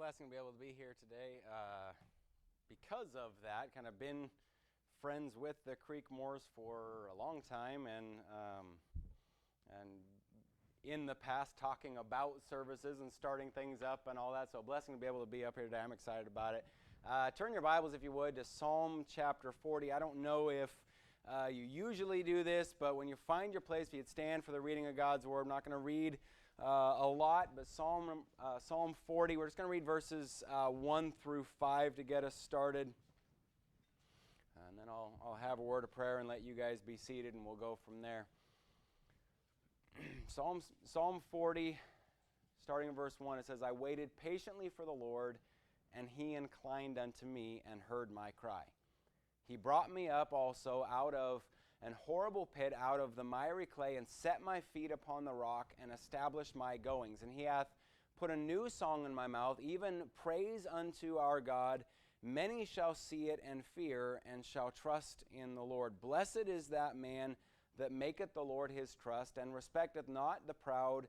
blessing to be able to be here today. Because of that, kind of been friends with the Creekmores for a long time, and in the past talking about services and starting things up and all that. So blessing to be able to be up here today. I'm excited about it. Turn your Bibles, if you would, to Psalm chapter 40. I don't know if you usually do this, but when you find your place, if you'd stand for the reading of God's Word. I'm not going to read a lot, but Psalm 40, we're just going to read verses 1 through 5 to get us started. And then I'll have a word of prayer and let you guys be seated, and we'll go from there. Psalm 40, starting in verse 1, it says, I waited patiently for the Lord, and he inclined unto me and heard my cry. He brought me up also out of an horrible pit, out of the miry clay, and set my feet upon the rock, and established my goings. And he hath put a new song in my mouth, even praise unto our God. Many shall see it and fear, and shall trust in the Lord. Blessed is that man that maketh the Lord his trust, and respecteth not the proud,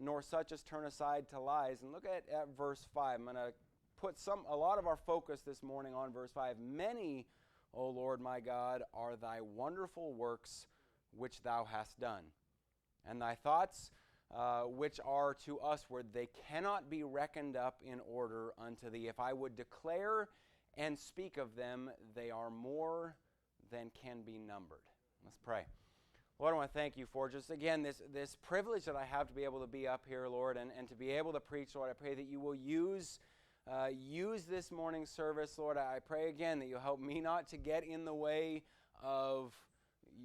nor such as turn aside to lies. And look at verse 5. I'm going to put a lot of our focus this morning on verse 5. Many, O Lord my God, are thy wonderful works which thou hast done. And thy thoughts which are to us word, they cannot be reckoned up in order unto thee. If I would declare and speak of them, they are more than can be numbered. Let's pray. Lord, I want to thank you for just, again, this privilege that I have to be able to be up here, Lord, and to be able to preach, Lord. I pray that you will use this morning's service, Lord. I pray again that you'll help me not to get in the way of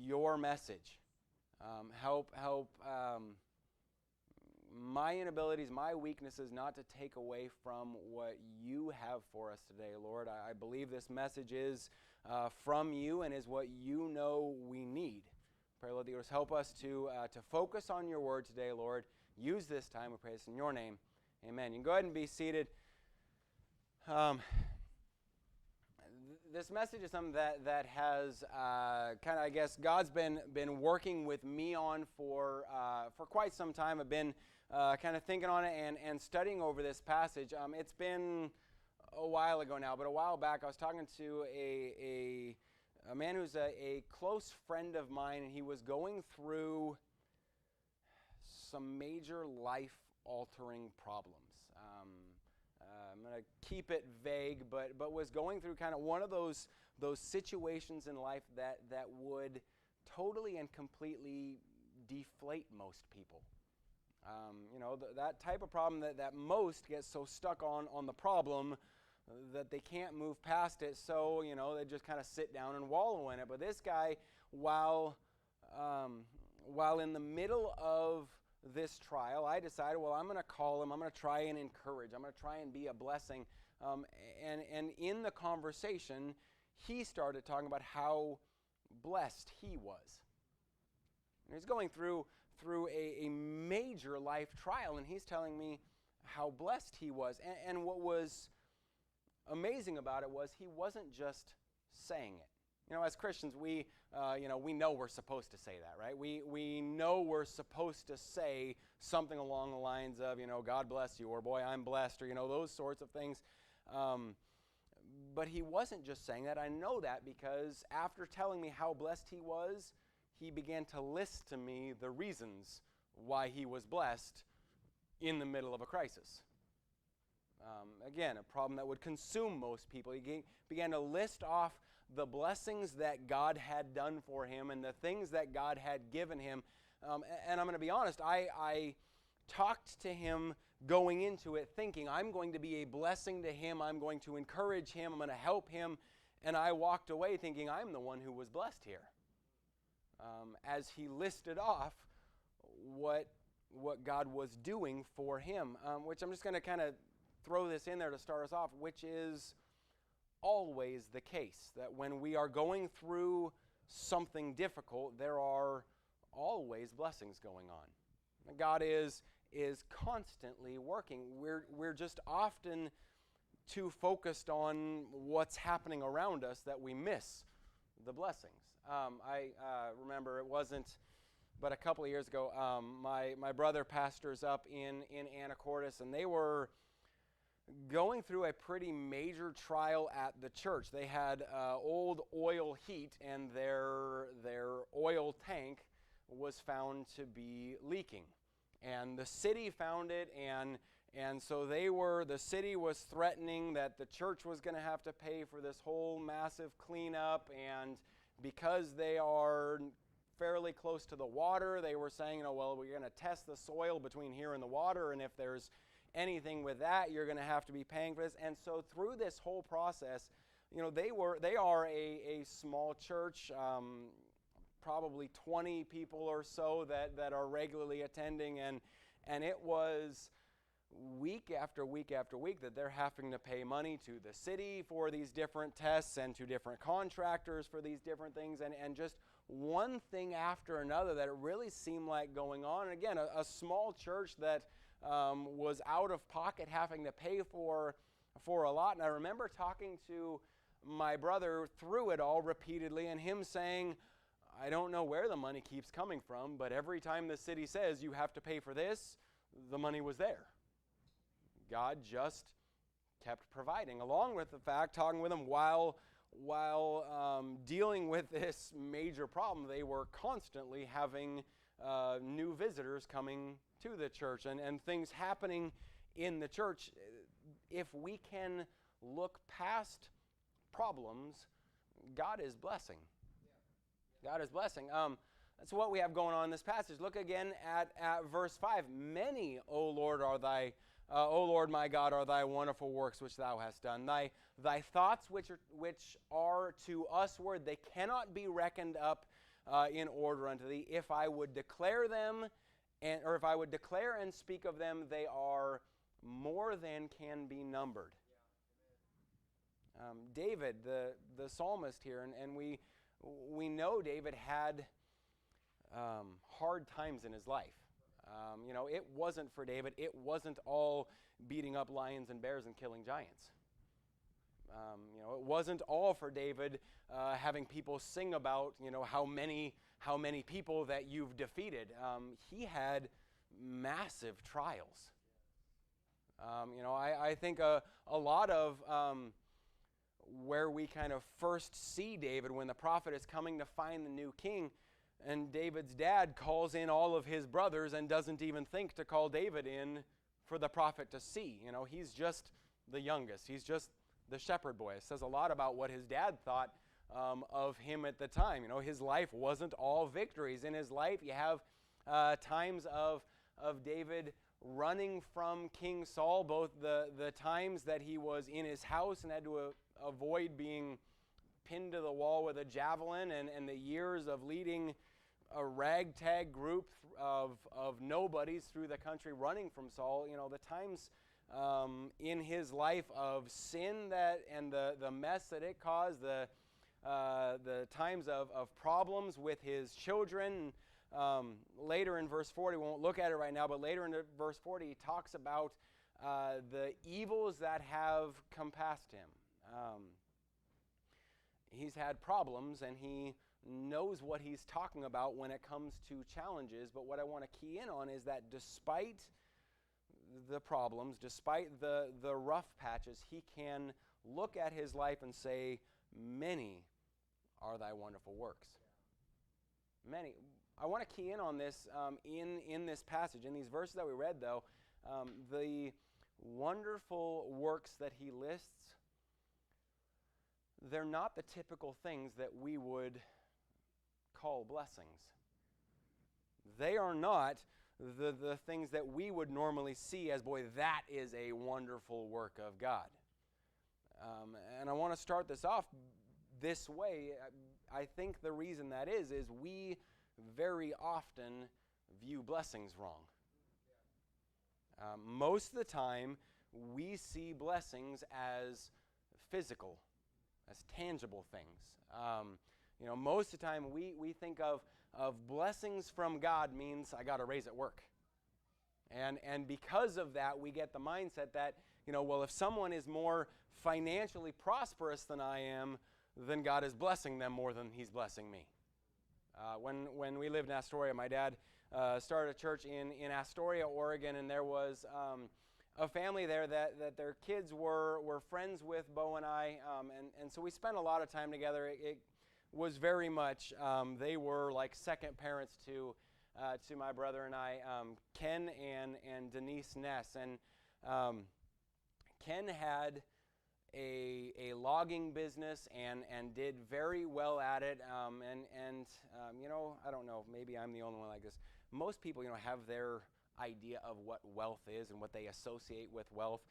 your message. Help my inabilities, my weaknesses not to take away from what you have for us today, Lord. I believe this message is from you and is what you know we need. Pray, Lord, that you will help us to focus on your word today, Lord. Use this time, we pray this in your name. Amen. You can go ahead and be seated. This message is something that has kind of, I guess, God's been working with me on for quite some time. I've been kind of thinking on it and studying over this passage. It's been a while ago now, but a while back I was talking to a man who's a close friend of mine, and he was going through some major life-altering problems. I'm going to keep it vague, but was going through kind of one of those situations in life that would totally and completely deflate most people. That type of problem that most get so stuck on the problem that they can't move past it, so they just kind of sit down and wallow in it. But this guy, while in the middle of this trial, I decided, well, I'm going to call him. I'm going to try and encourage. I'm going to try and be a blessing. And in the conversation, he started talking about how blessed he was. And he's going through a major life trial, and he's telling me how blessed he was. And what was amazing about it was he wasn't just saying it. As Christians, we know we're supposed to say that, right? We know we're supposed to say something along the lines of, God bless you, or boy, I'm blessed, or, those sorts of things. But he wasn't just saying that. I know that because after telling me how blessed he was, he began to list to me the reasons why he was blessed in the middle of a crisis. Again, a problem that would consume most people. He began to list off the blessings that God had done for him and the things that God had given him. And I'm going to be honest, I talked to him going into it thinking I'm going to be a blessing to him, I'm going to encourage him, I'm going to help him, and I walked away thinking I'm the one who was blessed here. As he listed off what God was doing for him, which I'm just going to kind of throw this in there to start us off, which is always the case, that when we are going through something difficult, there are always blessings going on. God is constantly working. We're just often too focused on what's happening around us that we miss the blessings. I remember it wasn't but a couple of years ago, my brother pastors up in Anacortes, and they were going through a pretty major trial at the church. They had old oil heat, and their oil tank was found to be leaking. And the city found it, and so the city was threatening that the church was going to have to pay for this whole massive cleanup, and because they are fairly close to the water, they were saying, well, we're going to test the soil between here and the water, and if there's anything with that, you're going to have to be paying for this. And so through this whole process, they are a small church, probably 20 people or so that are regularly attending, and it was week after week after week that they're having to pay money to the city for these different tests and to different contractors for these different things, and just one thing after another that it really seemed like going on. And again, a small church that was out of pocket having to pay for a lot. And I remember talking to my brother through it all repeatedly, and him saying, I don't know where the money keeps coming from, but every time the city says you have to pay for this, the money was there. God just kept providing, along with the fact, talking with him while dealing with this major problem, they were constantly having new visitors coming to the church and things happening in the church. If we can look past problems, God is blessing. God is blessing. That's what we have going on in this passage. Look again at verse 5. Many, O Lord, O Lord my God, are thy wonderful works which thou hast done. Thy thoughts which are to us word, they cannot be reckoned up in order unto thee. If I would declare them, or if I would declare and speak of them, they are more than can be numbered. David, the psalmist here, and we know David had hard times in his life. It wasn't for David. It wasn't all beating up lions and bears and killing giants. It wasn't all for David having people sing about how many people that you've defeated. He had massive trials. I think a lot of where we kind of first see David when the prophet is coming to find the new king, and David's dad calls in all of his brothers and doesn't even think to call David in for the prophet to see. He's just the youngest. He's just the shepherd boy. It says a lot about what his dad thought of him at the time. His life wasn't all victories. In his life, you have times of David running from King Saul, both the times that he was in his house and had to avoid being pinned to the wall with a javelin, and the years of leading a ragtag group of nobodies through the country running from Saul. The times in his life of sin and the mess that it caused, the times of problems with his children. Later in verse 40, we won't look at it right now, but later in verse 40 he talks about the evils that have compassed him. He's had problems, and he knows what he's talking about when it comes to challenges. But what I want to key in on is that despite the problems, despite the rough patches, he can look at his life and say, many are thy wonderful works. Many. I want to key in on this in this passage. In these verses that we read, though, the wonderful works that he lists, they're not the typical things that we would call blessings. They are not the things that we would normally see as, boy, that is a wonderful work of God. And I want to start this off this way. I think the reason that is we very often view blessings wrong. Most of the time, we see blessings as physical, as tangible things. Most of the time we think of blessings from God means I got a raise at work. And because of that, we get the mindset that, well, if someone is more financially prosperous than I am, then God is blessing them more than he's blessing me. When we lived in Astoria, my dad started a church in Astoria, Oregon, and there was a family there that their kids were friends with Bo and I, and so we spent a lot of time together. It was very much, they were like second parents to my brother and I, Ken and Denise Ness. And Ken had a logging business and did very well at it. I don't know, maybe I'm the only one like this. Most people, have their idea of what wealth is and what they associate with wealth.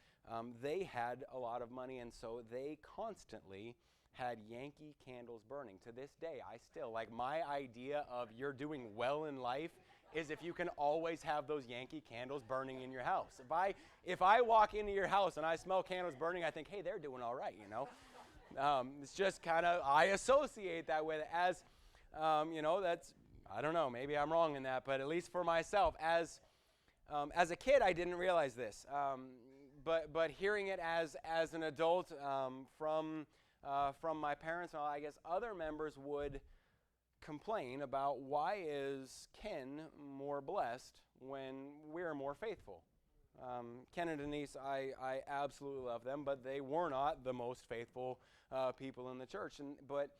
They had a lot of money, and so they constantly had Yankee candles burning. To this day, I still, my idea of you're doing well in life is if you can always have those Yankee candles burning in your house. If I walk into your house and I smell candles burning, I think, hey, they're doing all right, It's just kind of, I associate that with it as, that's, I don't know, maybe I'm wrong in that, but at least for myself, as a kid, I didn't realize this. But hearing it as an adult from my parents, and I guess other members would complain about why is Ken more blessed when we're more faithful. Ken and Denise, I absolutely love them, but they were not the most faithful people in the church. But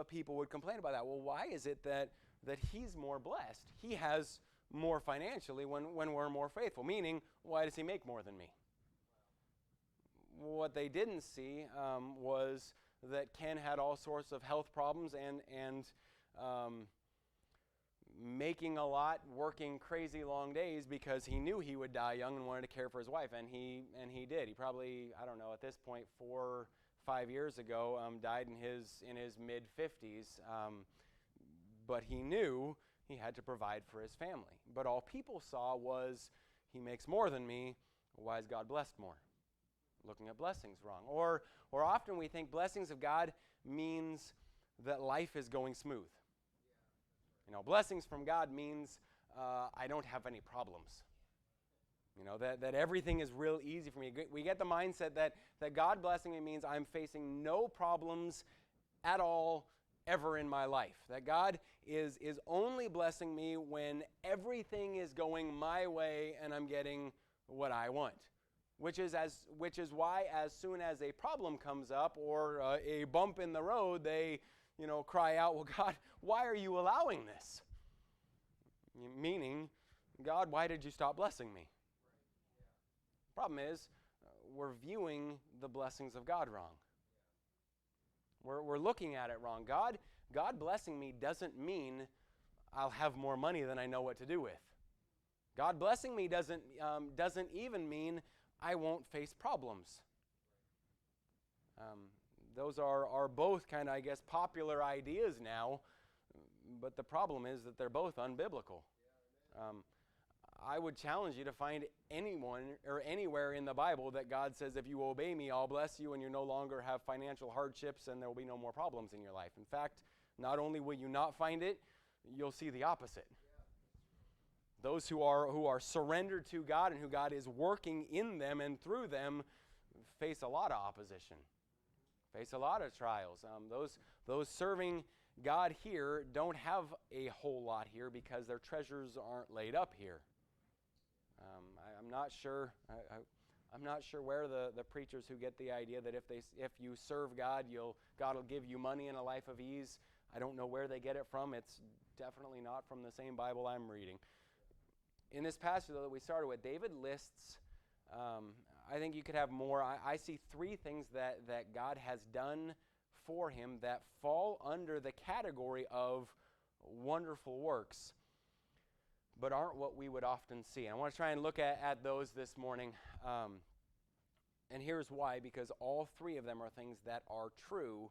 people would complain about that. Well, why is it that he's more blessed? He has more financially when we're more faithful. Meaning, why does he make more than me? What they didn't see was that Ken had all sorts of health problems and making a lot, working crazy long days because he knew he would die young and wanted to care for his wife, and he did. He probably, I don't know, at this point 4 or 5 years ago, died in his mid-50s, but he knew he had to provide for his family. But all people saw was, he makes more than me, why is God blessed more? Looking at blessings wrong. Or often we think blessings of God means that life is going smooth. Blessings from God means I don't have any problems. That everything is real easy for me. We get the mindset that God blessing me means I'm facing no problems at all ever in my life. That God is only blessing me when everything is going my way and I'm getting what I want. Which is why as soon as a problem comes up or a bump in the road, they cry out, well, God, why are you allowing this? Meaning, God, why did you stop blessing me? Problem is, we're viewing the blessings of God wrong. We're looking at it wrong. God blessing me doesn't mean I'll have more money than I know what to do with. God blessing me doesn't even mean I won't face problems. Those are both kind of, I guess, popular ideas now, but the problem is that they're both unbiblical. I would challenge you to find anyone or anywhere in the Bible that God says, if you obey me, I'll bless you and you no longer have financial hardships and there will be no more problems in your life. In fact, not only will you not find it, you'll see the opposite. Those who are surrendered to God and who God is working in them and through them face a lot of opposition, face a lot of trials. Those serving God here don't have a whole lot here because their treasures aren't laid up here. I'm not sure. I'm not sure where the preachers who get the idea that if you serve God, God will give you money and a life of ease. I don't know where they get it from. It's definitely not from the same Bible I'm reading. In this passage, though, that we started with, David lists, I think you could have more. I see 3 things that God has done for him that fall under the category of wonderful works, but aren't what we would often see. And I want to try and look at those this morning. And here's why, because all 3 of them are things that are true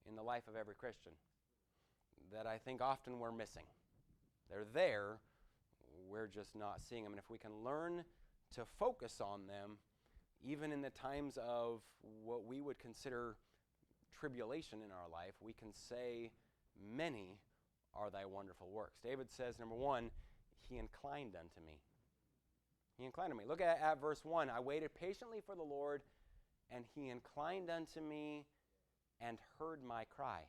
in the life of every Christian that I think often we're missing. They're there. We're just not seeing them. And if we can learn to focus on them, even in the times of what we would consider tribulation in our life, we can say, many are thy wonderful works. David says, number 1, he inclined unto me. He inclined unto me. Look at verse 1. I waited patiently for the Lord, and he inclined unto me and heard my cry.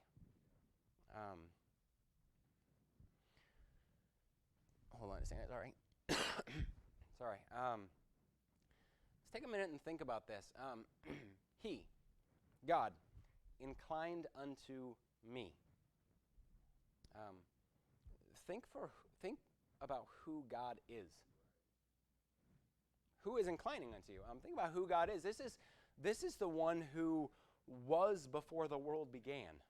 Hold on a second. Sorry. Sorry. Let's Take a minute and think about this. He, God, inclined unto me. Think about who God is. Who is inclining unto you? Think about who God is. This is the one who was before the world began.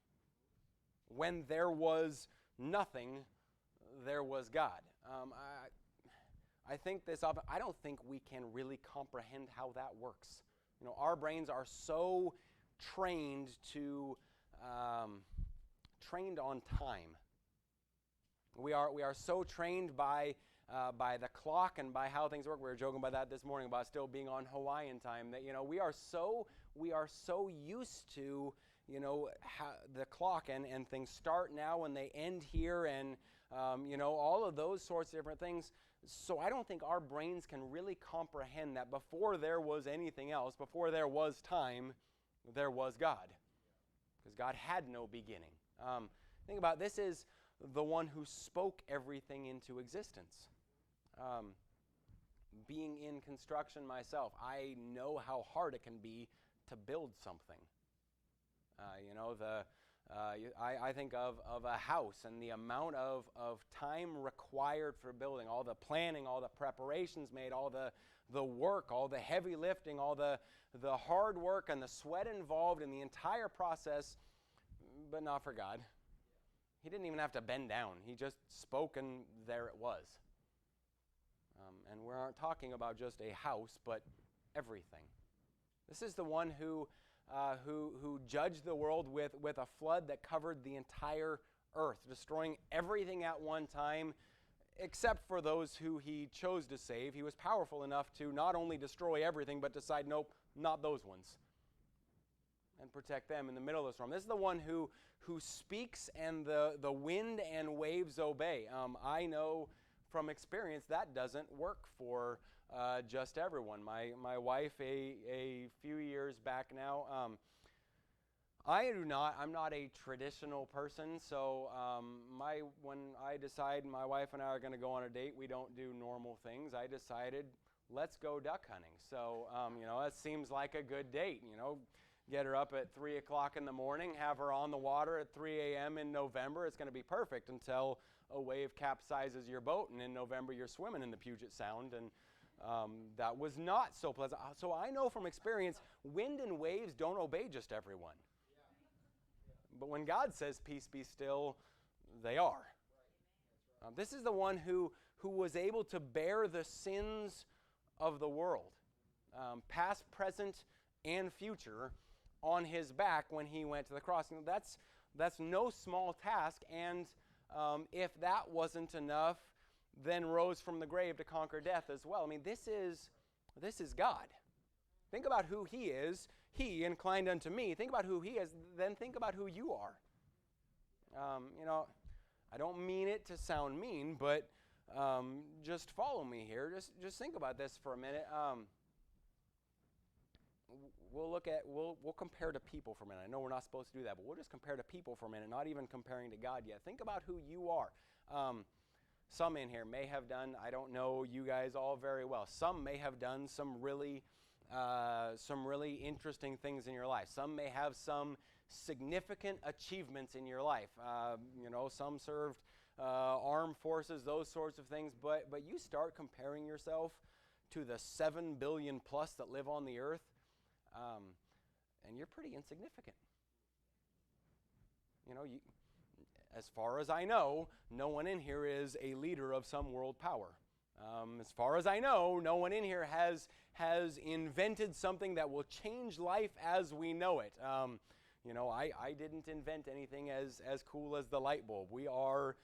When there was nothing, there was God. I think this often. I don't think we can really comprehend how that works. Our brains are so trained on time. We are so trained by the clock and by how things work. We were joking about that this morning about still being on Hawaiian time. That we are so used to the clock and things start now and they end here and all of those sorts of different things. So I don't think our brains can really comprehend that before there was anything else, before there was time, there was God, because God had no beginning. Think about this is the one who spoke everything into existence. Being in construction myself, I know how hard it can be to build something. I think of a house and the amount of time required for building, all the planning, all the preparations made, all the work, all the heavy lifting, all the hard work and the sweat involved in the entire process, but not for God. He didn't even have to bend down. He just spoke and there it was. And we aren't talking about just a house, but everything. This is the one who judged the world with a flood that covered the entire earth, destroying everything at one time, except for those who he chose to save. He was powerful enough to not only destroy everything, but decide, nope, not those ones, and protect them in the middle of the storm. This is the one who speaks and the wind and waves obey. I know from experience that doesn't work for just everyone. My wife, a few years back now, I'm not a traditional person, so when I decide my wife and I are going to go on a date, we don't do normal things. I decided, let's go duck hunting. So, it seems like a good date, Get her up at 3 o'clock in the morning, have her on the water at 3 a.m. in November. It's going to be perfect until a wave capsizes your boat, and in November you're swimming in the Puget Sound, and that was not so pleasant. So I know from experience, wind and waves don't obey just everyone. But when God says, peace be still, they are. This is the one who was able to bear the sins of the world, past, present, and future, on his back when he went to the cross. That's no small task, and if that wasn't enough, then rose from the grave to conquer death as well. I mean, this is God. Think about who he is. He inclined unto me. Think about who he is. Then think about who you are. I don't mean it to sound mean, but just follow me here. Just think about this for a minute. We'll compare to people for a minute. I know we're not supposed to do that, but we'll just compare to people for a minute, not even comparing to God yet. Think about who you are. Some in here may have done, I don't know you guys all very well. Some may have done some really interesting things in your life. Some may have some significant achievements in your life. Some served armed forces, those sorts of things. But you start comparing yourself to the 7 billion plus that live on the earth, and you're pretty insignificant. As far as I know, no one in here is a leader of some world power. As far as I know, no one in here has invented something that will change life as we know it. I didn't invent anything as cool as the light bulb. We are,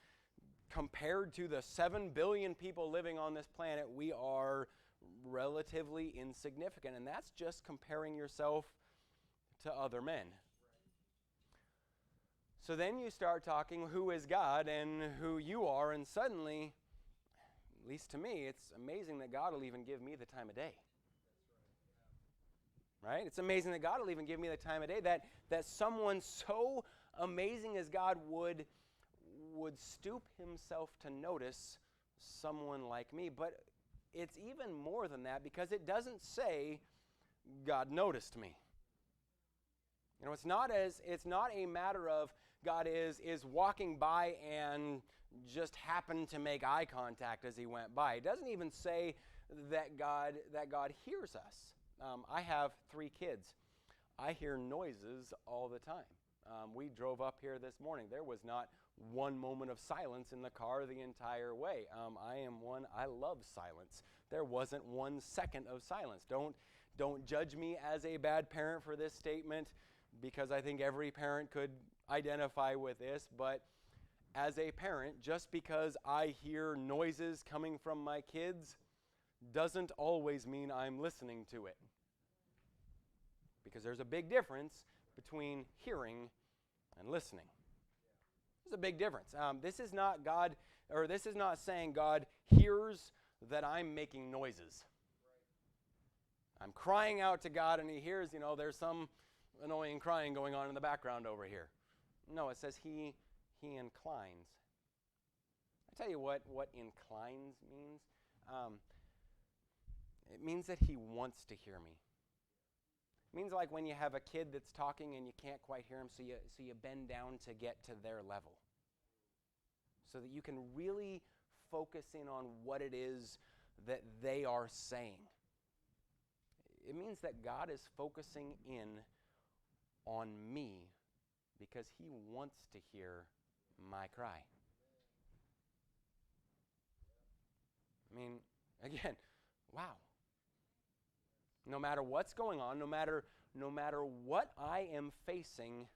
compared to the 7 billion people living on this planet, we are relatively insignificant. And that's just comparing yourself to other men. So then you start talking who is God and who you are, and suddenly, at least to me, it's amazing that God will even give me the time of day. Right? It's amazing that God will even give me the time of day, that someone so amazing as God would stoop himself to notice someone like me. But it's even more than that, because it doesn't say God noticed me. You know, it's not a matter of God is walking by and just happened to make eye contact as he went by. It doesn't even say that God hears us. I have 3 kids. I hear noises all the time. We drove up here this morning. There was not one moment of silence in the car the entire way. I love silence. There wasn't 1 second of silence. Don't judge me as a bad parent for this statement, because I think every parent could identify with this, but as a parent, just because I hear noises coming from my kids doesn't always mean I'm listening to it. Because there's a big difference between hearing and listening. There's a big difference. This is not saying God hears that I'm making noises. I'm crying out to God and he hears, there's some annoying crying going on in the background over here. No, it says he inclines. I tell you what inclines means. It means that he wants to hear me. It means like when you have a kid that's talking and you can't quite hear him, so you bend down to get to their level, so that you can really focus in on what it is that they are saying. It means that God is focusing in on me because he wants to hear my cry. I mean, again, wow. No matter what's going on, no matter what I am facing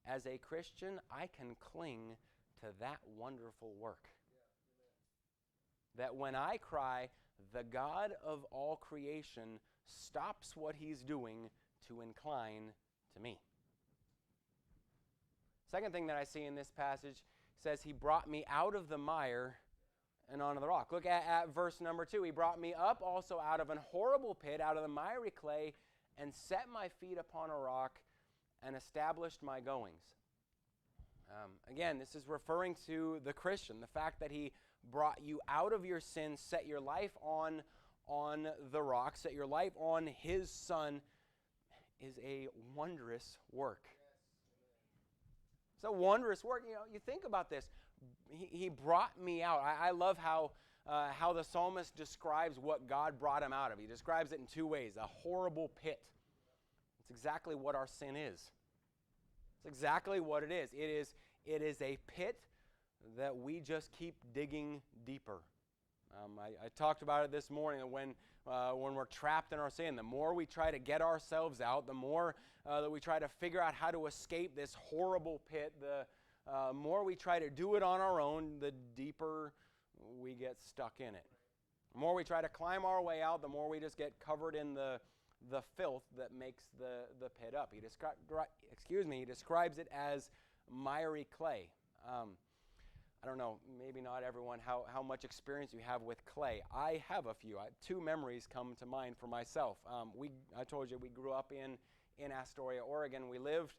as a Christian, I can cling to that wonderful work. That when I cry, the God of all creation stops what he's doing to incline to me. Second thing that I see in this passage says he brought me out of the mire and onto the rock. Look at verse number 2. He brought me up also out of an horrible pit, out of the miry clay, and set my feet upon a rock and established my goings. Again, this is referring to the Christian, the fact that he brought you out of your sins, set your life on the rock, set your life on his Son, is a wondrous work. It's a wondrous work. You think about this. He brought me out. I love how the psalmist describes what God brought him out of. He describes it in 2 ways. A horrible pit. It's exactly what our sin is. It's exactly what it is. It is a pit that we just keep digging deeper. I talked about it this morning. When we're trapped in our sin, the more we try to get ourselves out, the more that we try to figure out how to escape this horrible pit, the more we try to do it on our own, the deeper we get stuck in it. The more we try to climb our way out, the more we just get covered in the filth that makes the pit up. He describes it as miry clay. I don't know, maybe not everyone, how much experience you have with clay. I have a few. 2 memories come to mind for myself. I told you we grew up in Astoria, Oregon. We lived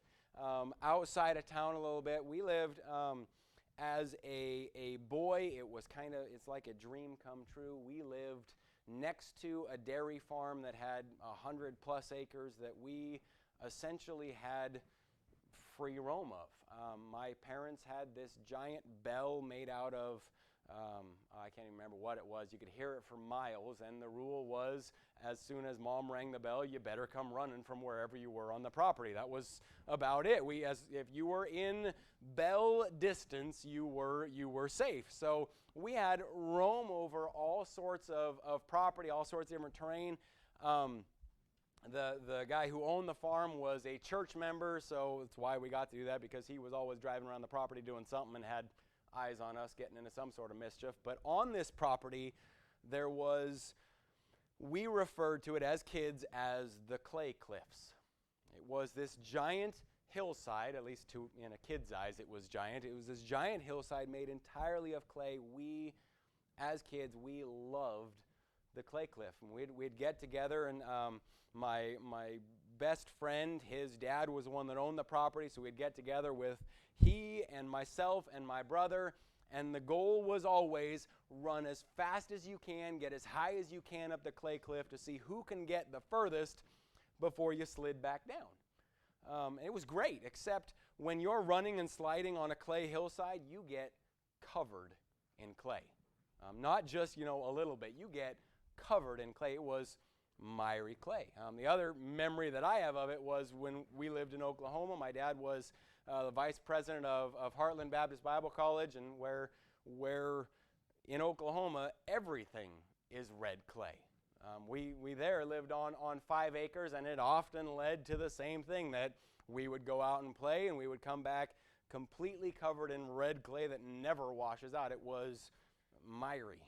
outside of town a little bit. We lived as a boy. It's like a dream come true. We lived next to a dairy farm that had 100+ acres that we essentially had free roam of. My parents had this giant bell made out of, I can't even remember what it was. You could hear it for miles, and the rule was as soon as Mom rang the bell, you better come running from wherever you were on the property. That was about it. If you were in bell distance, you were safe. So we had roam over all sorts of property, all sorts of different terrain. The guy who owned the farm was a church member, so that's why we got to do that, because he was always driving around the property doing something and had eyes on us getting into some sort of mischief. But on this property, we referred to it as kids as the Clay Cliffs. It was this giant hillside, at least in a kid's eyes it was giant. It was this giant hillside made entirely of clay. As kids, we loved the Clay Cliff. And we'd get together, and my best friend, his dad was the one that owned the property, so we'd get together with he and myself and my brother, And the goal was always run as fast as you can, get as high as you can up the clay cliff to see who can get the furthest before you slid back down. It was great, except when you're running and sliding on a clay hillside, you get covered in clay. Not just, a little bit. You get covered in clay. It was miry clay. The other memory that I have of it was when we lived in Oklahoma. My dad was the vice president of Heartland Baptist Bible College, and where in Oklahoma everything is red clay. We there lived on 5 acres, and it often led to the same thing, that we would go out and play and we would come back completely covered in red clay that never washes out. It was miry,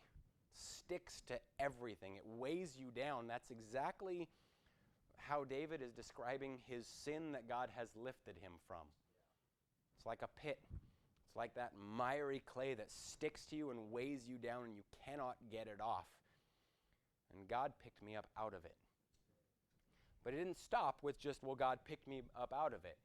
sticks to everything. It weighs you down. That's exactly how David is describing his sin that God has lifted him from. It's like a pit. It's like that miry clay that sticks to you and weighs you down and you cannot get it off. And God picked me up out of it. But it didn't stop with just, well, God picked me up out of it.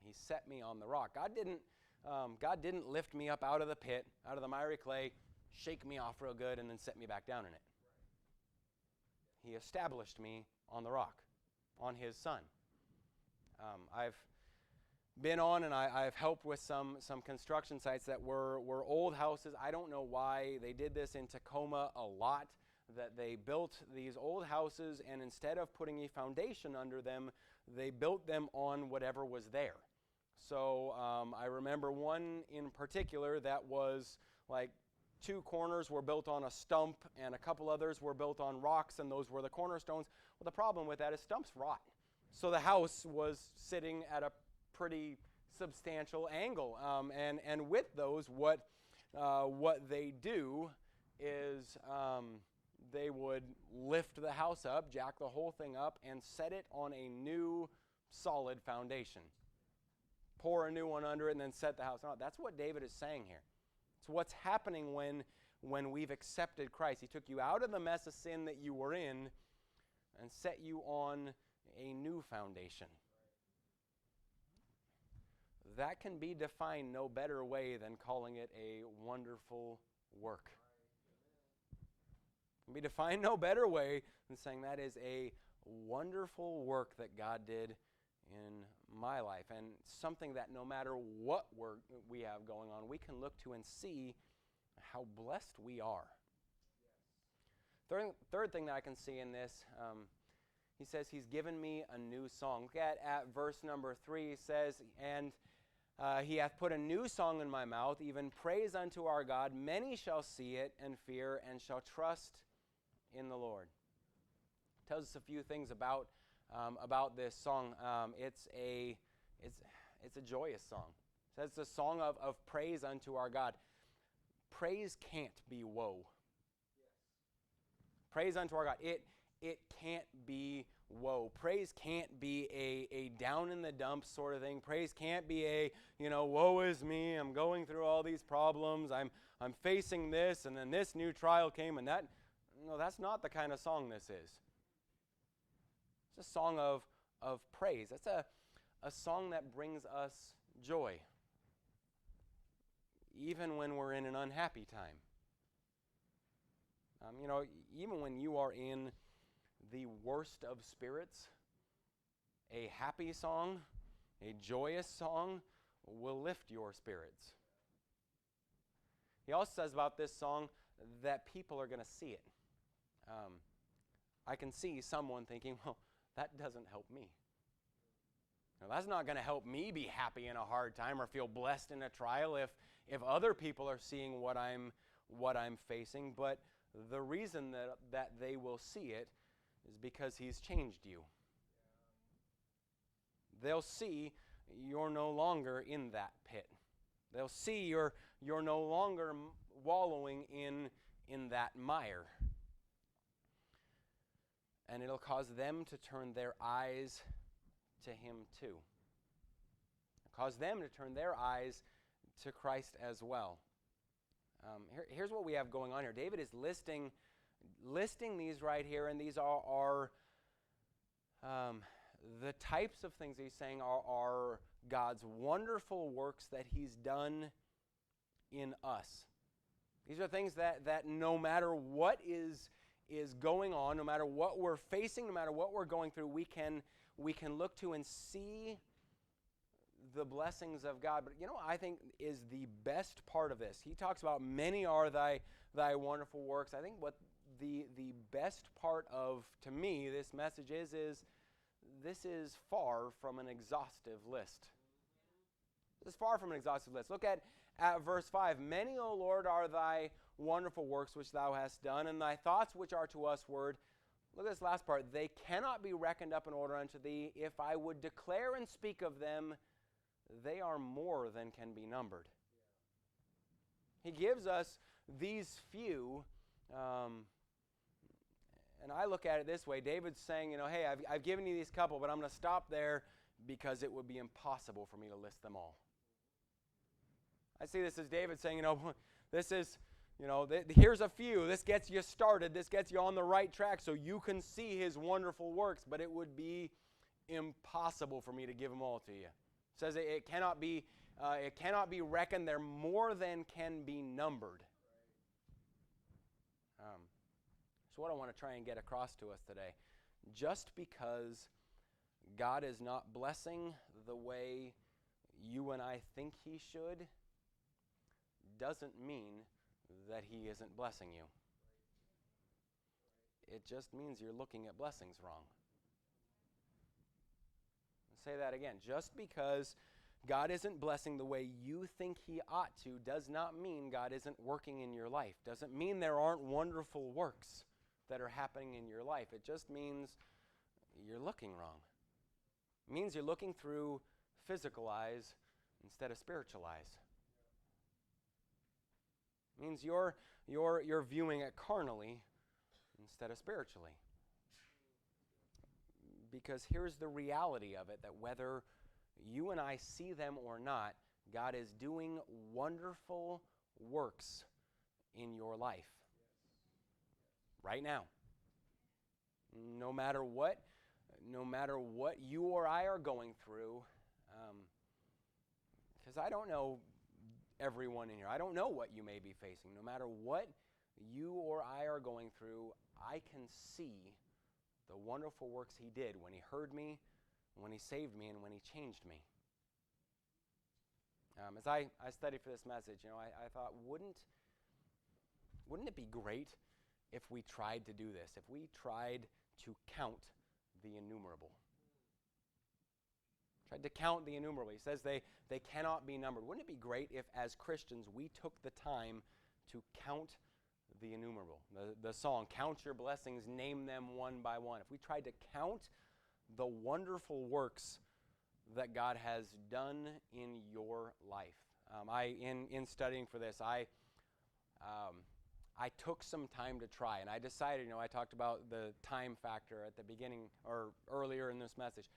He set me on the rock. God didn't lift me up out of the pit, out of the miry clay, shake me off real good, and then set me back down in it. He established me on the rock, on His Son. I've been on and I've helped with some construction sites that were old houses. I don't know why they did this in Tacoma a lot, that they built these old houses, and instead of putting a foundation under them, they built them on whatever was there. So I remember one in particular that was like 2 corners were built on a stump and a couple others were built on rocks, and those were the cornerstones. Well, the problem with that is stumps rot. So the house was sitting at a pretty substantial angle. And with those, what they do is they would lift the house up, jack the whole thing up, and set it on a new solid foundation. Pour a new one under it and then set the house on. That's what David is saying here. It's what's happening when we've accepted Christ. He took you out of the mess of sin that you were in and set you on a new foundation. That can be defined no better way than calling it a wonderful work. It can be defined no better way than saying that is a wonderful work that God did in my life, and something that no matter what work we have going on, we can look to and see how blessed we are. Third thing that I can see in this, he says He's given me a new song. Look at verse number 3. He says, and He hath put a new song in my mouth, even praise unto our God. Many shall see it and fear, and shall trust in the Lord. It tells us a few things about this song. It's a joyous song. It says it's a song of praise unto our God. Praise can't be woe. Praise unto our God. It can't be woe. Praise can't be a down in the dumps sort of thing. Praise can't be a, woe is me. I'm going through all these problems. I'm facing this, and then this new trial came, and that. No, that's not the kind of song this is. It's a song of praise. It's a song that brings us joy, even when we're in an unhappy time. Even when you are in the worst of spirits, a happy song, a joyous song will lift your spirits. He also says about this song that people are going to see it. I can see someone thinking, well, that doesn't help me. Now, that's not going to help me be happy in a hard time or feel blessed in a trial if other people are seeing what I'm facing. But the reason that they will see it is because He's changed you. They'll see you're no longer in that pit. They'll see you're no longer wallowing in that mire. And it'll cause them to turn their eyes to Him too. It'll cause them to turn their eyes to Christ as well. Here's what we have going on here. David is listing these right here, and these are the types of things he's saying are God's wonderful works that He's done in us. These are things that no matter what is going on, no matter what we're facing, no matter what we're going through, we can look to and see the blessings of God. But I think is the best part of this. He talks about many are thy wonderful works. I think what the best part of, to me, this message is this is far from an exhaustive list. This is far from an exhaustive list. Look at verse 5. Many, O Lord, are thy wonderful works which thou hast done, and thy thoughts which are to us word. Look at this last part. They cannot be reckoned up in order unto thee. If I would declare and speak of them, they are more than can be numbered. He gives us these few, and I look at it this way. David's saying, hey, I've given you these couple, but I'm going to stop there because it would be impossible for me to list them all. I see this as David saying, this is, here's a few. This gets you started. This gets you on the right track so you can see his wonderful works, but it would be impossible for me to give them all to you. It says it cannot be reckoned. They're more than can be numbered. So what I want to try and get across to us today, just because God is not blessing the way you and I think he should, doesn't mean that he isn't blessing you. It just means you're looking at blessings wrong. I'll say that again. Just because God isn't blessing the way you think he ought to does not mean God isn't working in your life. Doesn't mean there aren't wonderful works that are happening in your life. It just means you're looking wrong. It means you're looking through physical eyes instead of spiritual eyes. It means you're viewing it carnally instead of spiritually. Because here's the reality of it, that whether you and I see them or not, God is doing wonderful works in your life. Right now. No matter what you or I are going through, because I don't know everyone in here. I don't know what you may be facing. No matter what you or I are going through, I can see the wonderful works he did when he heard me, when he saved me, and when he changed me. As I studied for this message, I thought, wouldn't it be great if we tried to do this, if we tried to count the innumerable? Tried to count the innumerable. He says they cannot be numbered. Wouldn't it be great if, as Christians, we took the time to count the innumerable? The song, count your blessings, name them one by one. If we tried to count the wonderful works that God has done in your life. In studying for this, I took some time to try, and I decided, I talked about the time factor at the beginning or earlier in this message.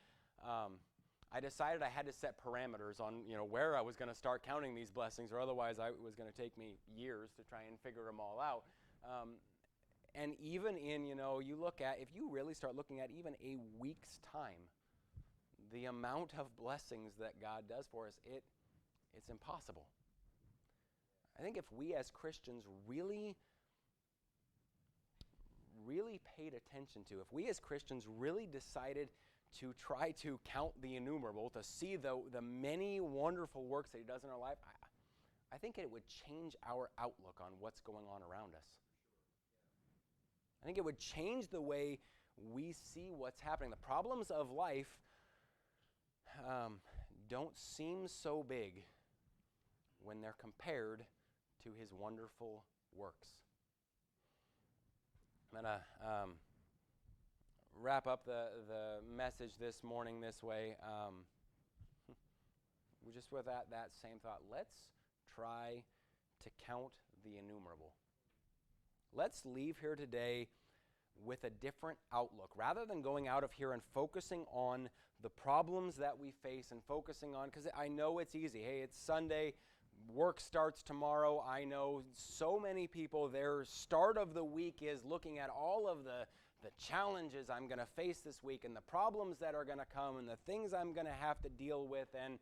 I decided I had to set parameters on, where I was going to start counting these blessings, or otherwise it was going to take me years to try and figure them all out. And even in, you look at, if you really start looking at even a week's time, the amount of blessings that God does for us, it's impossible. I think if we as Christians really paid attention to, if we as Christians really decided to try to count the innumerable, to see the many wonderful works that he does in our life, I think it would change our outlook on what's going on around us. I think it would change the way we see what's happening. The problems of life don't seem so big when they're compared to his wonderful works. I'm going to wrap up the message this morning this way. Just with that same thought, let's try to count the innumerable. Let's leave here today with a different outlook. Rather than going out of here and focusing on the problems that we face and focusing on, because I know it's easy. Hey, it's Sunday. Work starts tomorrow. I know so many people, their start of the week is looking at all of the challenges I'm going to face this week and the problems that are going to come and the things I'm going to have to deal with and,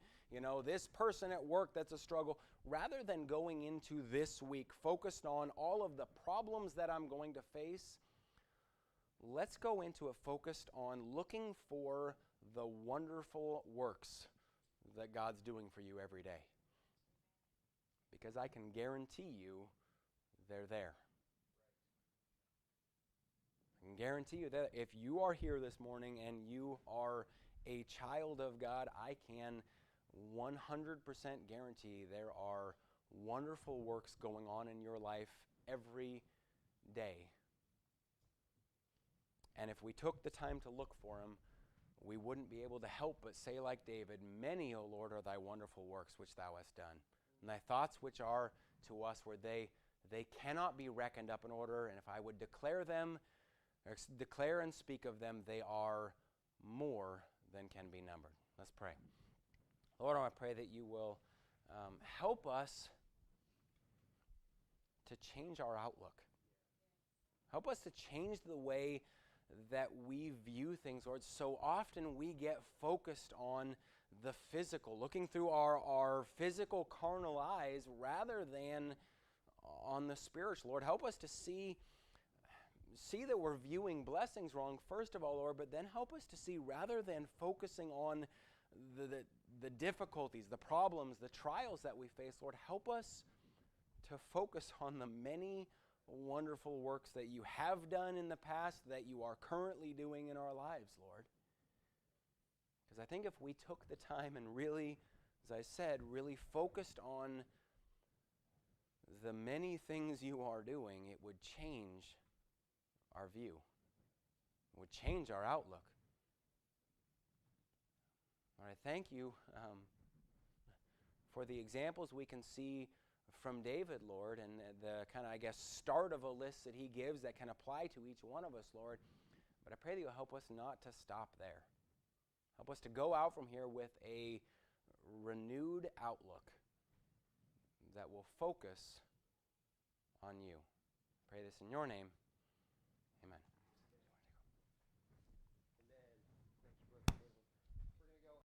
this person at work that's a struggle, rather than going into this week focused on all of the problems that I'm going to face, let's go into it focused on looking for the wonderful works that God's doing for you every day. Because I can guarantee you they're there. I can guarantee you that if you are here this morning and you are a child of God, I can 100% guarantee there are wonderful works going on in your life every day. And if we took the time to look for them, we wouldn't be able to help but say like David, "Many, O Lord, are thy wonderful works which thou hast done, and thy thoughts which are to us where they cannot be reckoned up in order, and if I would declare and speak of them, they are more than can be numbered." Let's pray. Lord, I pray that you will help us to change our outlook. Help us to change the way that we view things, Lord. So often we get focused on the physical, looking through our physical carnal eyes rather than on the spiritual. Lord, help us to see that we're viewing blessings wrong, first of all, Lord, but then help us to see, rather than focusing on the difficulties, the problems, the trials that we face, Lord, help us to focus on the many wonderful works that you have done in the past, that you are currently doing in our lives, Lord. Because I think if we took the time and really, as I said, really focused on the many things you are doing, it would change our view. It would change our outlook. Lord, I thank you for the examples we can see from David, Lord, and the kind of, start of a list that he gives that can apply to each one of us, Lord. But I pray that you'll help us not to stop there. Help us to go out from here with a renewed outlook that will focus on you. I pray this in your name.